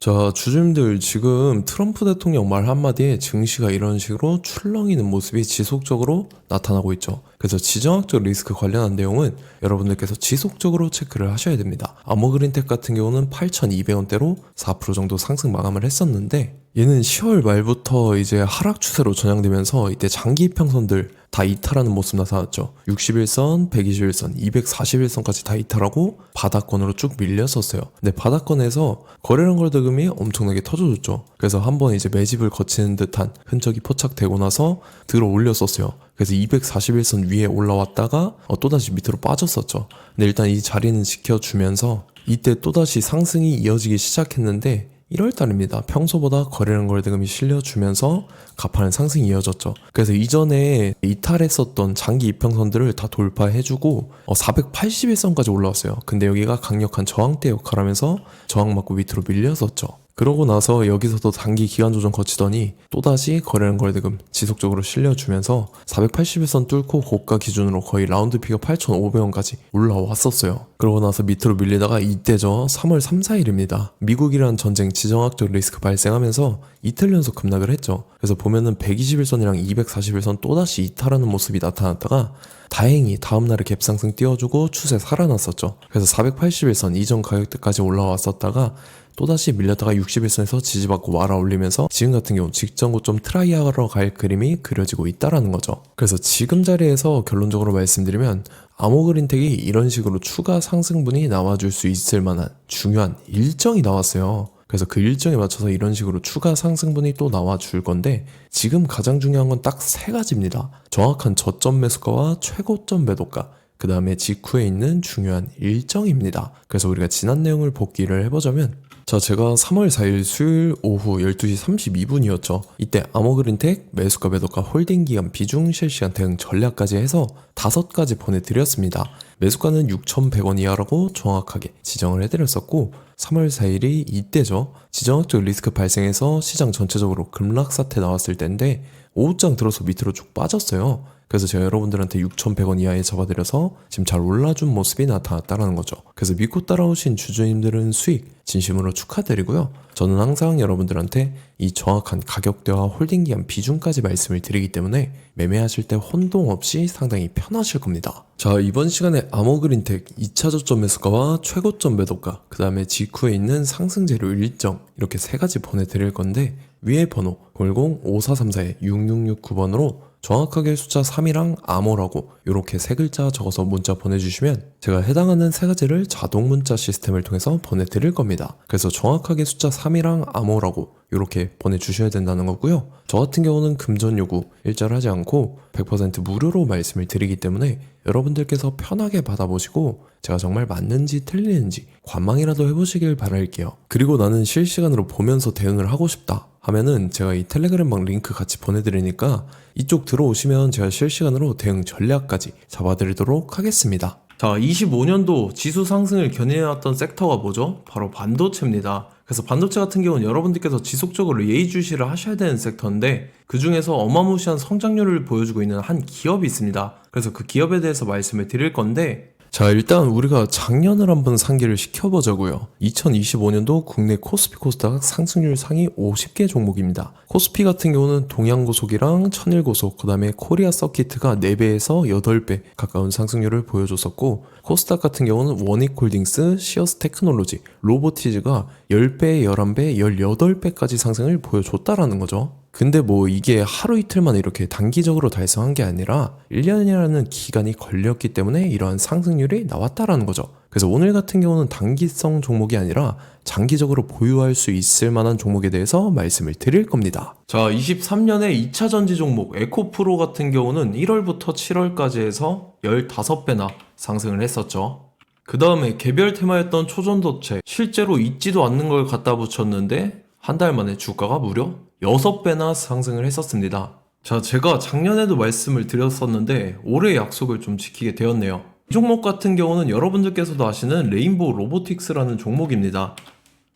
자, 주주님들 지금 트럼프 대통령 말 한마디에 증시가 이런 식으로 출렁이는 모습이 지속적으로 나타나고 있죠. 그래서 지정학적 리스크 관련한 내용은 여러분들께서 지속적으로 체크를 하셔야 됩니다. 아모그린텍 같은 경우는 8,200원대로 4% 정도 상승 마감을 했었는데 얘는 10월 말부터 이제 하락 추세로 전향되면서 이때 장기 이평선들 다 이탈하는 모습 나타났죠. 61선, 121선, 241선까지 다 이탈하고 바닥권으로 쭉 밀렸었어요. 근데 바닥권에서 거래량 거래대금이 엄청나게 터져줬죠. 그래서 한번 이제 매집을 거치는 듯한 흔적이 포착되고 나서 들어 올렸었어요. 그래서 241선 위에 올라왔다가 또다시 밑으로 빠졌었죠. 근데 일단 이 자리는 지켜주면서 이때 또다시 상승이 이어지기 시작했는데 1월달입니다. 평소보다 거래량 거래대금이 실려주면서 가파른 상승이 이어졌죠. 그래서 이전에 이탈했었던 장기 이평선들을 다 돌파해주고 481선까지 올라왔어요. 근데 여기가 강력한 저항대 역할을 하면서 저항 맞고 밑으로 밀렸었죠. 그러고 나서 여기서도 단기 기간 조정 거치더니 또다시 거래량 거래대금 지속적으로 실려주면서 481선 뚫고 고가 기준으로 거의 라운드 피겨 8,500원까지 올라왔었어요. 그러고 나서 밑으로 밀리다가 이때죠. 3월 3, 4일입니다. 미국이란 전쟁 지정학적 리스크 발생하면서 이틀 연속 급락을 했죠. 그래서 보면은 121선이랑 241선 또다시 이탈하는 모습이 나타났다가 다행히 다음날에 갭상승 띄워주고 추세 살아났었죠. 그래서 481선 이전 가격대까지 올라왔었다가 또다시 밀렸다가 61선에서 지지받고 말아 올리면서 지금 같은 경우 직전 고점 트라이하러 갈 그림이 그려지고 있다라는 거죠. 그래서 지금 자리에서 결론적으로 말씀드리면 아모그린텍이 이런 식으로 추가 상승분이 나와줄 수 있을 만한 중요한 일정이 나왔어요. 그래서 그 일정에 맞춰서 이런 식으로 추가 상승분이 또 나와줄 건데 지금 가장 중요한 건 딱 세 가지입니다. 정확한 저점 매수가와 최고점 매도가, 그 다음에 직후에 있는 중요한 일정입니다. 그래서 우리가 지난 내용을 복기를 해보자면 제가 3월 4일 수요일 오후 12시 32분이었죠. 이때 아모그린텍 매수가 매도가 홀딩 기간 비중 실시간 대응 전략까지 해서 5가지 보내드렸습니다. 매수가는 6,100원 이하라고 정확하게 지정을 해드렸었고 3월 4일이 이때죠. 지정학적 리스크 발생해서 시장 전체적으로 급락 사태 나왔을 때인데 오후장 들어서 밑으로 쭉 빠졌어요. 그래서 제가 여러분들한테 6,100원 이하에 잡아드려서 지금 잘 올라준 모습이 나타났다는 거죠. 그래서 믿고 따라오신 주주님들은 수익 진심으로 축하드리고요. 저는 항상 여러분들한테 이 정확한 가격대와 홀딩기간 비중까지 말씀을 드리기 때문에 매매하실 때 혼동 없이 상당히 편하실 겁니다. 자, 이번 시간에 아모그린텍 2차 저점 매수가와 최고점 매도가, 그 다음에 직후에 있는 상승 재료 일정 이렇게 세 가지 보내드릴 건데 위에 번호 010-5434-6669번으로 정확하게 숫자 3이랑 아모라고 이렇게 세 글자 적어서 문자 보내주시면 제가 해당하는 세 가지를 자동 문자 시스템을 통해서 보내드릴 겁니다. 그래서 정확하게 숫자 3이랑 아모라고 이렇게 보내주셔야 된다는 거고요. 저 같은 경우는 금전 요구 일절 하지 않고 100% 무료로 말씀을 드리기 때문에 여러분들께서 편하게 받아보시고 제가 정말 맞는지 틀리는지 관망이라도 해보시길 바랄게요. 그리고 나는 실시간으로 보면서 대응을 하고 싶다 하면은 제가 이 텔레그램방 링크 같이 보내드리니까 이쪽 들어오시면 제가 실시간으로 대응 전략까지 잡아드리도록 하겠습니다. 자, 25년도 지수 상승을 견인해왔던 섹터가 뭐죠? 바로 반도체입니다. 그래서 반도체 같은 경우는 여러분들께서 지속적으로 예의주시를 하셔야 되는 섹터인데 그 중에서 어마무시한 성장률을 보여주고 있는 한 기업이 있습니다. 그래서 그 기업에 대해서 말씀을 드릴 건데 자, 일단 우리가 작년을 한번 상기를 시켜보자고요. 2025년도 국내 코스피 코스닥 상승률 상위 50개 종목입니다. 코스피 같은 경우는 동양고속이랑 천일고속, 그 다음에 코리아 서키트가 4배에서 8배 가까운 상승률을 보여줬었고 코스닥 같은 경우는 원익홀딩스, 시어스 테크놀로지, 로보티즈가 10배, 11배, 18배까지 상승을 보여줬다라는 거죠. 근데 뭐 이게 하루 이틀만 이렇게 단기적으로 달성한 게 아니라 1년이라는 기간이 걸렸기 때문에 이러한 상승률이 나왔다라는 거죠. 그래서 오늘 같은 경우는 단기성 종목이 아니라 장기적으로 보유할 수 있을 만한 종목에 대해서 말씀을 드릴 겁니다. 자, 23년에 2차 전지 종목 에코프로 같은 경우는 1월부터 7월까지 해서 15배나 상승을 했었죠. 그 다음에 개별 테마였던 초전도체 실제로 있지도 않는 걸 갖다 붙였는데 한 달 만에 주가가 무려 6배나 상승을 했었습니다. 자, 제가 작년에도 말씀을 드렸었는데 올해 약속을 좀 지키게 되었네요. 이 종목 같은 경우는 여러분들께서도 아시는 레인보우 로보틱스라는 종목입니다.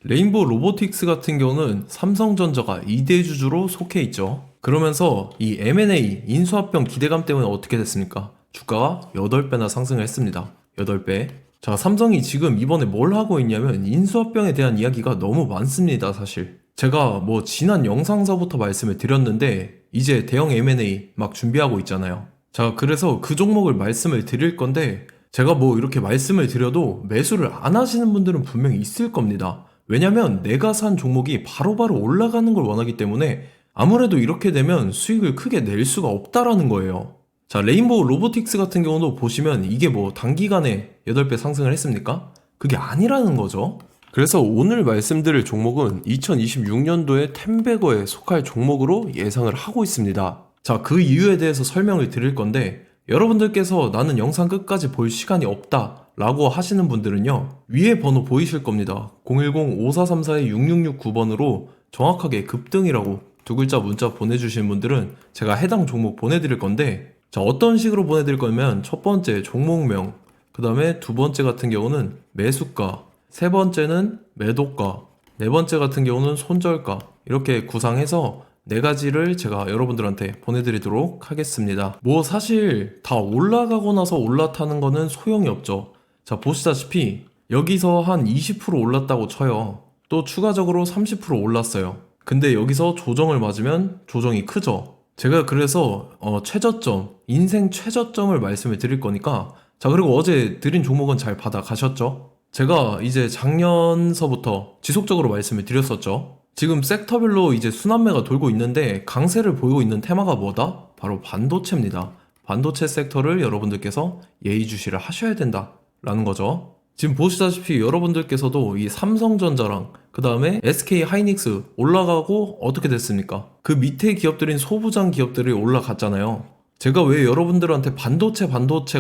레인보우 로보틱스 같은 경우는 삼성전자가 2대 주주로 속해 있죠. 그러면서 이 M&A 인수합병 기대감 때문에 어떻게 됐습니까? 주가가 8배나 상승을 했습니다. 8배. 자, 삼성이 지금 이번에 뭘 하고 있냐면 인수합병에 대한 이야기가 너무 많습니다, 사실. 제가 뭐 지난 영상서부터 말씀을 드렸는데 이제 대형 M&A 막 준비하고 있잖아요. 자, 그래서 그 종목을 말씀을 드릴 건데 제가 뭐 이렇게 말씀을 드려도 매수를 안 하시는 분들은 분명히 있을 겁니다. 왜냐면 내가 산 종목이 바로바로 올라가는 걸 원하기 때문에 아무래도 이렇게 되면 수익을 크게 낼 수가 없다라는 거예요. 자, 레인보우 로보틱스 같은 경우도 보시면 이게 뭐 단기간에 8배 상승을 했습니까? 그게 아니라는 거죠. 그래서 오늘 말씀드릴 종목은 2026년도에 템베거에 속할 종목으로 예상을 하고 있습니다. 자, 그 이유에 대해서 설명을 드릴 건데 여러분들께서 나는 영상 끝까지 볼 시간이 없다 라고 하시는 분들은요, 위에 번호 보이실 겁니다. 010-5434-6669번으로 정확하게 급등이라고 두 글자 문자 보내주시는 분들은 제가 해당 종목 보내드릴 건데, 자, 어떤 식으로 보내드릴 거냐면 첫 번째 종목명, 그 다음에 두 번째 같은 경우는 매수가, 세 번째는 매도가, 네 번째 같은 경우는 손절가, 이렇게 구상해서 네 가지를 제가 여러분들한테 보내드리도록 하겠습니다. 뭐 사실 다 올라가고 나서 올라타는 거는 소용이 없죠. 자, 보시다시피 여기서 한 20% 올랐다고 쳐요. 또 추가적으로 30% 올랐어요. 근데 여기서 조정을 맞으면 조정이 크죠. 제가 그래서 최저점, 인생 최저점을 말씀을 드릴 거니까, 자, 그리고 어제 드린 종목은 잘 받아 가셨죠? 제가 이제 작년서부터 지속적으로 말씀을 드렸었죠. 지금 섹터별로 이제 순환매가 돌고 있는데 강세를 보이고 있는 테마가 뭐다? 바로 반도체입니다. 반도체 섹터를 여러분들께서 예의주시를 하셔야 된다라는 거죠. 지금 보시다시피 여러분들께서도 이 삼성전자랑 그 다음에 SK 하이닉스 올라가고 어떻게 됐습니까? 그 밑에 기업들인 소부장 기업들이 올라갔잖아요. 제가 왜 여러분들한테 반도체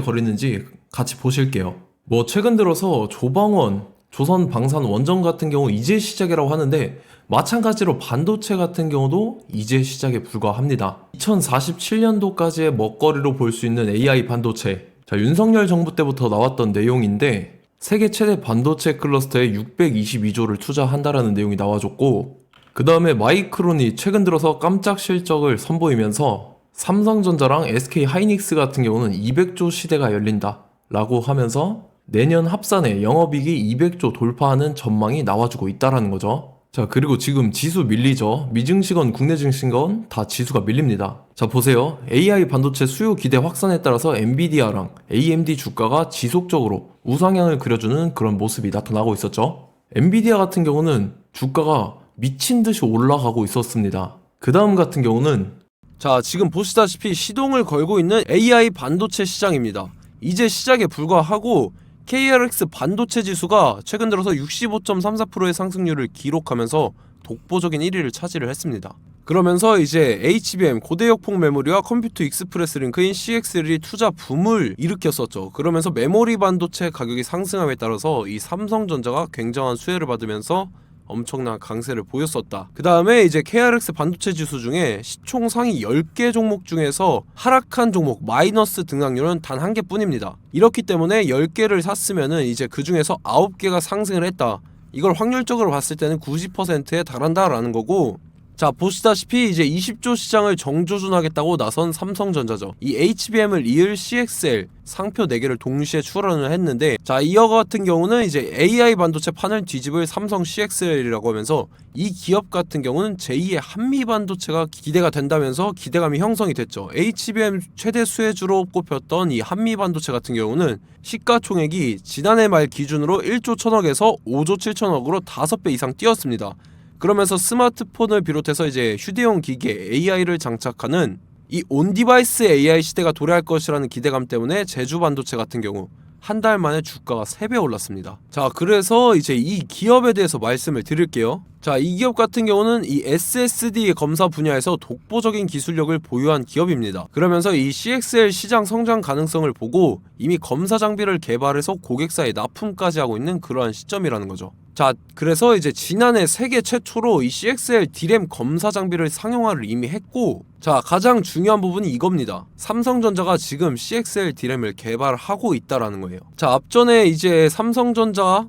거리는지 같이 보실게요. 뭐 최근 들어서 조방원, 조선방산 원전 같은 경우 이제 시작이라고 하는데 마찬가지로 반도체 같은 경우도 이제 시작에 불과합니다. 2047년도까지의 먹거리로 볼 수 있는 AI 반도체. 자, 윤석열 정부 때부터 나왔던 내용인데 세계 최대 반도체 클러스터에 622조를 투자한다라는 내용이 나와줬고, 그 다음에 마이크론이 최근 들어서 깜짝 실적을 선보이면서 삼성전자랑 SK 하이닉스 같은 경우는 200조 시대가 열린다 라고 하면서 내년 합산에 영업이익이 200조 돌파하는 전망이 나와주고 있다라는 거죠. 자, 그리고 지금 지수 밀리죠. 미증시건 국내 증시건 다 지수가 밀립니다. 자, 보세요. AI 반도체 수요 기대 확산에 따라서 엔비디아랑 AMD 주가가 지속적으로 우상향을 그려주는 그런 모습이 나타나고 있었죠. 엔비디아 같은 경우는 주가가 미친 듯이 올라가고 있었습니다. 그 다음 같은 경우는, 자, 지금 보시다시피 시동을 걸고 있는 AI 반도체 시장입니다. 이제 시작에 불과하고 KRX 반도체 지수가 최근 들어서 65.34%의 상승률을 기록하면서 독보적인 1위를 차지를 했습니다. 그러면서 이제 HBM 고대역폭 메모리와 컴퓨터 익스프레스 링크인 CXL이 투자 붐을 일으켰었죠. 그러면서 메모리 반도체 가격이 상승함에 따라서 이 삼성전자가 굉장한 수혜를 받으면서 엄청난 강세를 보였었다. 그 다음에 이제 KRX 반도체 지수 중에 시총 상위 10개 종목 중에서 하락한 종목 마이너스 등락률은 단 1개뿐입니다. 이렇기 때문에 10개를 샀으면은 이제 그 중에서 9개가 상승을 했다. 이걸 확률적으로 봤을 때는 90%에 달한다라는 거고, 자, 보시다시피 이제 20조 시장을 정조준하겠다고 나선 삼성전자죠. 이 HBM을 이을 CXL 상표 4개를 동시에 출원을 했는데, 자, 이어 같은 경우는 이제 AI 반도체 판을 뒤집을 삼성 CXL이라고 하면서 이 기업 같은 경우는 제2의 한미 반도체가 기대가 된다면서 기대감이 형성이 됐죠. HBM 최대 수혜주로 꼽혔던 이 한미 반도체 같은 경우는 시가총액이 지난해 말 기준으로 1조 1000억에서 5조 7천억으로 5배 이상 뛰었습니다. 그러면서 스마트폰을 비롯해서 이제 휴대용 기기에 AI를 장착하는 이 온디바이스 AI 시대가 도래할 것이라는 기대감 때문에 제주 반도체 같은 경우 한 달 만에 주가가 3배 올랐습니다. 자, 그래서 이제 이 기업에 대해서 말씀을 드릴게요. 자, 이 기업 같은 경우는 이 SSD 검사 분야에서 독보적인 기술력을 보유한 기업입니다. 그러면서 이 CXL 시장 성장 가능성을 보고 이미 검사 장비를 개발해서 고객사에 납품까지 하고 있는 그러한 시점이라는 거죠. 자, 그래서 이제 지난해 세계 최초로 이 CXL D램 검사 장비를 상용화를 이미 했고, 자, 가장 중요한 부분이 이겁니다. 삼성전자가 지금 CXL D램을 개발하고 있다라는 거예요. 자, 앞전에 이제 삼성전자가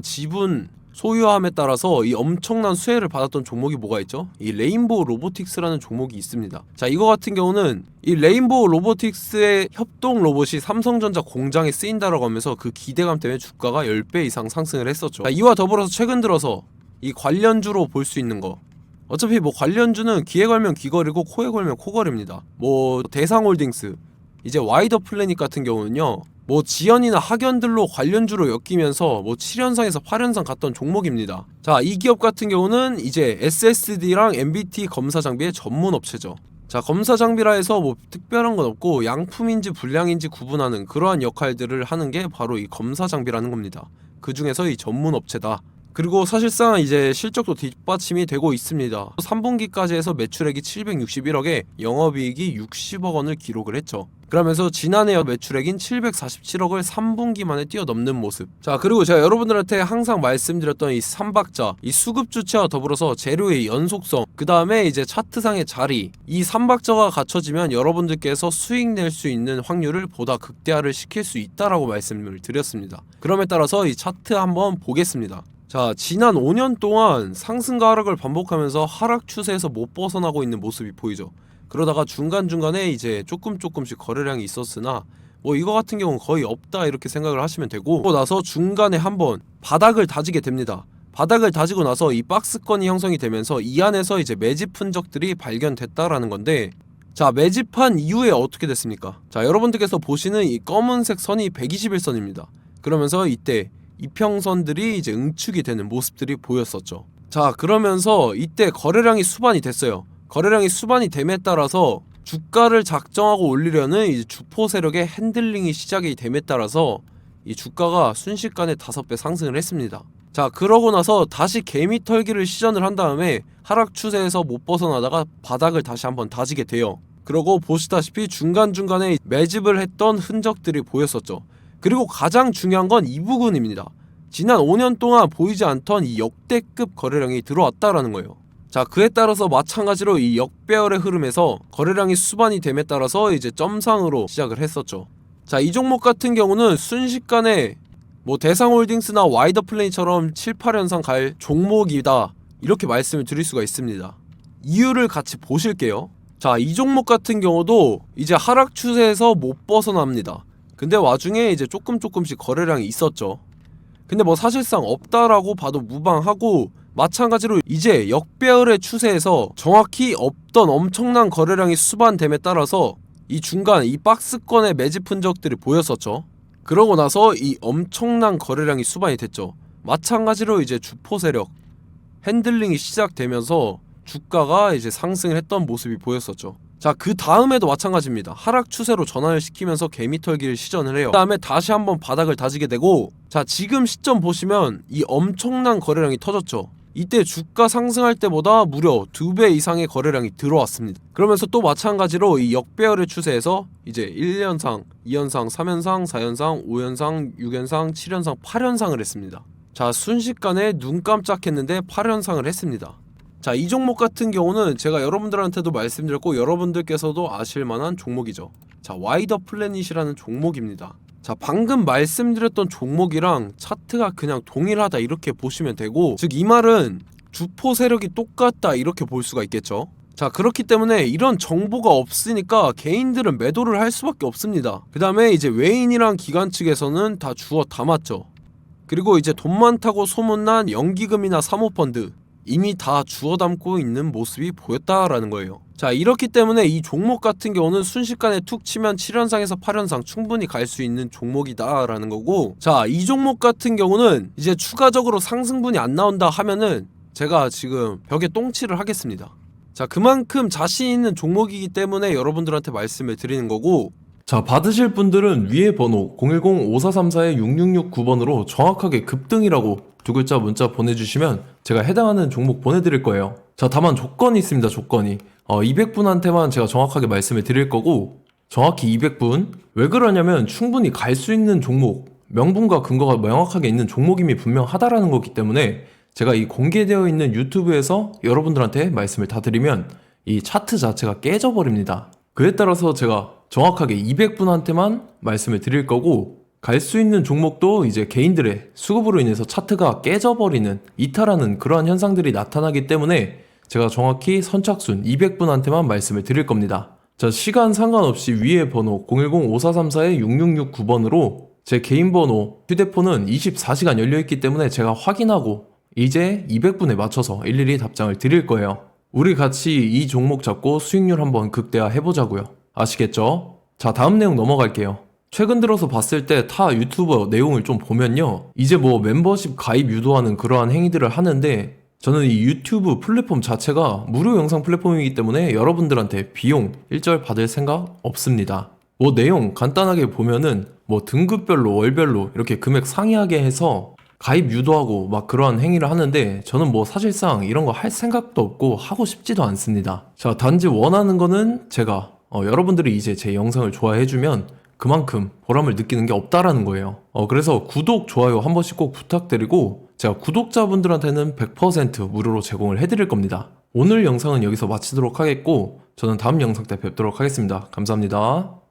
지분 소유함에 따라서 이 엄청난 수혜를 받았던 종목이 뭐가 있죠? 이 레인보우 로보틱스라는 종목이 있습니다. 자, 이거 같은 경우는 이 레인보우 로보틱스의 협동 로봇이 삼성전자 공장에 쓰인다라고 하면서 그 기대감 때문에 주가가 10배 이상 상승을 했었죠. 자, 이와 더불어서 최근 들어서 이 관련주로 볼 수 있는 거, 어차피 뭐 관련주는 귀에 걸면 귀걸이고 코에 걸면 코걸입니다. 뭐 대상홀딩스, 이제 와이더 플래닛 같은 경우는요, 뭐 지연이나 학연들로 관련주로 엮이면서 뭐 7연상에서 8연상 갔던 종목입니다. 자, 이 기업 같은 경우는 이제 SSD랑 MBT 검사 장비의 전문 업체죠. 자, 검사 장비라 해서 뭐 특별한 건 없고 양품인지 불량인지 구분하는 그러한 역할들을 하는 게 바로 이 검사 장비라는 겁니다. 그 중에서 이 전문 업체다. 그리고 사실상 이제 실적도 뒷받침이 되고 있습니다. 3분기까지 해서 매출액이 761억에 영업이익이 60억 원을 기록을 했죠. 그러면서 지난해 매출액인 747억을 3분기 만에 뛰어넘는 모습. 자, 그리고 제가 여러분들한테 항상 말씀드렸던 이 3박자, 이 수급 주체와 더불어서 재료의 연속성, 그 다음에 이제 차트상의 자리, 이 3박자가 갖춰지면 여러분들께서 수익 낼 수 있는 확률을 보다 극대화를 시킬 수 있다라고 말씀을 드렸습니다. 그럼에 따라서 이 차트 한번 보겠습니다. 자, 지난 5년 동안 상승과 하락을 반복하면서 하락 추세에서 못 벗어나고 있는 모습이 보이죠. 그러다가 중간중간에 이제 조금씩 거래량이 있었으나 뭐 이거 같은 경우는 거의 없다 이렇게 생각을 하시면 되고, 그러고 나서 중간에 한번 바닥을 다지게 됩니다. 바닥을 다지고 나서 이 박스권이 형성이 되면서 이 안에서 이제 매집 흔적들이 발견됐다라는 건데, 자, 매집한 이후에 어떻게 됐습니까? 자, 여러분들께서 보시는 이 검은색 선이 121선입니다. 그러면서 이때 이평선들이 이제 응축이 되는 모습들이 보였었죠. 자, 그러면서 이때 거래량이 수반이 됐어요. 거래량이 수반이 됨에 따라서 주가를 작정하고 올리려는 이제 주포 세력의 핸들링이 시작이 됨에 따라서 이 주가가 순식간에 5배 상승을 했습니다. 자, 그러고 나서 다시 개미 털기를 시전을 한 다음에 하락 추세에서 못 벗어나다가 바닥을 다시 한번 다지게 돼요. 그러고 보시다시피 중간중간에 매집을 했던 흔적들이 보였었죠. 그리고 가장 중요한 건 이 부분입니다. 지난 5년 동안 보이지 않던 이 역대급 거래량이 들어왔다라는 거예요. 자, 그에 따라서 마찬가지로 이 역배열의 흐름에서 거래량이 수반이 됨에 따라서 이제 점상으로 시작을 했었죠. 자, 이 종목 같은 경우는 순식간에 뭐 대상홀딩스나 와이더 플래닛처럼 7, 8연상 갈 종목이다 이렇게 말씀을 드릴 수가 있습니다. 이유를 같이 보실게요. 자, 이 종목 같은 경우도 이제 하락 추세에서 못 벗어납니다. 근데 와중에 이제 조금씩 거래량이 있었죠. 근데 뭐 사실상 없다라고 봐도 무방하고, 마찬가지로 이제 역배열의 추세에서 정확히 없던 엄청난 거래량이 수반됨에 따라서 이 중간 이 박스권의 매집 흔적들이 보였었죠. 그러고 나서 이 엄청난 거래량이 수반이 됐죠. 마찬가지로 이제 주포 세력 핸들링이 시작되면서 주가가 이제 상승을 했던 모습이 보였었죠. 자, 그 다음에도 마찬가지입니다. 하락 추세로 전환을 시키면서 개미털기를 시전을 해요. 그 다음에 다시 한번 바닥을 다지게 되고, 자, 지금 시점 보시면 이 엄청난 거래량이 터졌죠. 이때 주가 상승할 때보다 무려 2배 이상의 거래량이 들어왔습니다. 그러면서 또 마찬가지로 이 역배열의 추세에서 이제 1연상, 2연상, 3연상, 4연상, 5연상, 6연상, 7연상, 8연상을 했습니다. 자, 순식간에 눈 깜짝했는데 8연상을 했습니다. 자, 이 종목 같은 경우는 제가 여러분들한테도 말씀드렸고 여러분들께서도 아실만한 종목이죠. 자, 와이더 플래닛이라는 종목입니다. 자, 방금 말씀드렸던 종목이랑 차트가 그냥 동일하다 이렇게 보시면 되고, 즉 이 말은 주포 세력이 똑같다 이렇게 볼 수가 있겠죠. 자, 그렇기 때문에 이런 정보가 없으니까 개인들은 매도를 할 수밖에 없습니다. 그 다음에 이제 외인이랑 기관 측에서는 다 주워 담았죠. 그리고 이제 돈 많다고 소문난 연기금이나 사모펀드 이미 다 주워 담고 있는 모습이 보였다라는 거예요. 자, 이렇기 때문에 이 종목 같은 경우는 순식간에 툭 치면 7연상에서 8연상 충분히 갈 수 있는 종목이다 라는 거고, 자, 이 종목 같은 경우는 이제 추가적으로 상승분이 안 나온다 하면은 제가 지금 벽에 똥칠을 하겠습니다. 자, 그만큼 자신 있는 종목이기 때문에 여러분들한테 말씀을 드리는 거고, 자, 받으실 분들은 위에 번호 010-5434-6669번으로 정확하게 급등이라고 두 글자 문자 보내주시면 제가 해당하는 종목 보내드릴 거예요. 자, 다만 조건이 있습니다. 조건이 200분한테만 제가 정확하게 말씀을 드릴 거고, 정확히 200분. 왜 그러냐면 충분히 갈 수 있는 종목, 명분과 근거가 명확하게 있는 종목임이 분명하다라는 거기 때문에 제가 이 공개되어 있는 유튜브에서 여러분들한테 말씀을 다 드리면 이 차트 자체가 깨져버립니다. 그에 따라서 제가 정확하게 200분한테만 말씀을 드릴 거고, 갈 수 있는 종목도 이제 개인들의 수급으로 인해서 차트가 깨져버리는 이탈하는 그러한 현상들이 나타나기 때문에 제가 정확히 선착순 200분한테만 말씀을 드릴 겁니다. 자, 시간 상관없이 위에 번호 010-5434-6669번으로 제 개인 번호, 휴대폰은 24시간 열려있기 때문에 제가 확인하고 이제 200분에 맞춰서 일일이 답장을 드릴 거예요. 우리 같이 이 종목 잡고 수익률 한번 극대화 해보자고요. 아시겠죠? 자, 다음 내용 넘어갈게요. 최근 들어서 봤을 때 타 유튜버 내용을 좀 보면요, 이제 뭐 멤버십 가입 유도하는 그러한 행위들을 하는데 저는 이 유튜브 플랫폼 자체가 무료 영상 플랫폼이기 때문에 여러분들한테 비용 일절 받을 생각 없습니다. 뭐 내용 간단하게 보면은 뭐 등급별로 월별로 이렇게 금액 상이하게 해서 가입 유도하고 막 그러한 행위를 하는데 저는 뭐 사실상 이런 거 할 생각도 없고 하고 싶지도 않습니다. 자, 단지 원하는 거는 제가 여러분들이 이제 제 영상을 좋아해주면 그만큼 보람을 느끼는 게 없다라는 거예요. 그래서 구독, 좋아요 한 번씩 꼭 부탁드리고 제가 구독자분들한테는 100% 무료로 제공을 해드릴 겁니다. 오늘 영상은 여기서 마치도록 하겠고 저는 다음 영상 때 뵙도록 하겠습니다. 감사합니다.